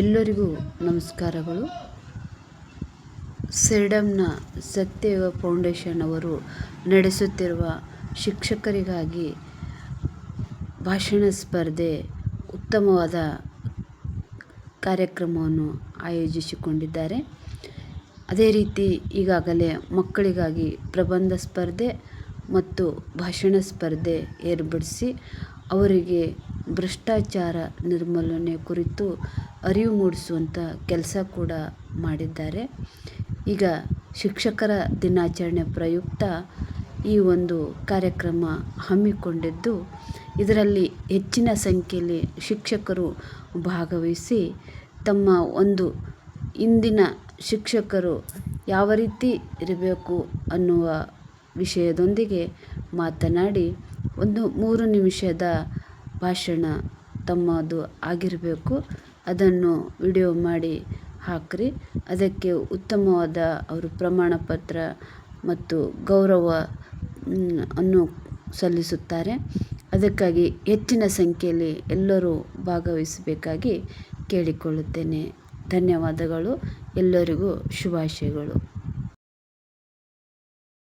ಎಲ್ಲರಿಗೂ ನಮಸ್ಕಾರಗಳು. ಸೇಡಂನ ಸತ್ಯಯುಗ ಫೌಂಡೇಶನ್ ಅವರು ನಡೆಸುತ್ತಿರುವ ಶಿಕ್ಷಕರಿಗಾಗಿ ಭಾಷಣ ಸ್ಪರ್ಧೆ ಉತ್ತಮವಾದ ಕಾರ್ಯಕ್ರಮವನ್ನು ಆಯೋಜಿಸಿಕೊಂಡಿದ್ದಾರೆ. ಅದೇ ರೀತಿ ಈಗಾಗಲೇ ಮಕ್ಕಳಿಗಾಗಿ ಪ್ರಬಂಧ ಸ್ಪರ್ಧೆ ಮತ್ತು ಭಾಷಣ ಸ್ಪರ್ಧೆ ಏರ್ಪಡಿಸಿ ಅವರಿಗೆ ಭ್ರಷ್ಟಾಚಾರ ನಿರ್ಮೂಲನೆ ಕುರಿತು ಅರಿವು ಮೂಡಿಸುವಂಥ ಕೆಲಸ ಕೂಡ ಮಾಡಿದ್ದಾರೆ. ಈಗ ಶಿಕ್ಷಕರ ದಿನಾಚರಣೆ ಪ್ರಯುಕ್ತ ಈ ಒಂದು ಕಾರ್ಯಕ್ರಮ ಹಮ್ಮಿಕೊಂಡಿದ್ದು, ಇದರಲ್ಲಿ ಹೆಚ್ಚಿನ ಸಂಖ್ಯೆಯಲ್ಲಿ ಶಿಕ್ಷಕರು ಭಾಗವಹಿಸಿ ತಮ್ಮ ಒಂದು ಇಂದಿನ ಶಿಕ್ಷಕರು ಯಾವ ರೀತಿ ಇರಬೇಕು ಅನ್ನುವ ವಿಷಯದೊಂದಿಗೆ ಮಾತನಾಡಿ ಒಂದು 3 ನಿಮಿಷದ ಭಾಷಣ ತಮ್ಮದು ಆಗಿರಬೇಕು. ಅದನ್ನು ವಿಡಿಯೋ ಮಾಡಿ ಹಾಕ್ರಿ. ಅದಕ್ಕೆ ಉತ್ತಮವಾದ ಅವರು ಪ್ರಮಾಣ ಪತ್ರ ಮತ್ತು ಗೌರವ ಅನ್ನು ಸಲ್ಲಿಸುತ್ತಾರೆ. ಅದಕ್ಕಾಗಿ ಹೆಚ್ಚಿನ ಸಂಖ್ಯೆಯಲ್ಲಿ ಎಲ್ಲರೂ ಭಾಗವಹಿಸಬೇಕಾಗಿ ಕೇಳಿಕೊಳ್ಳುತ್ತೇನೆ. ಧನ್ಯವಾದಗಳು. ಎಲ್ಲರಿಗೂ ಶುಭಾಶಯಗಳು.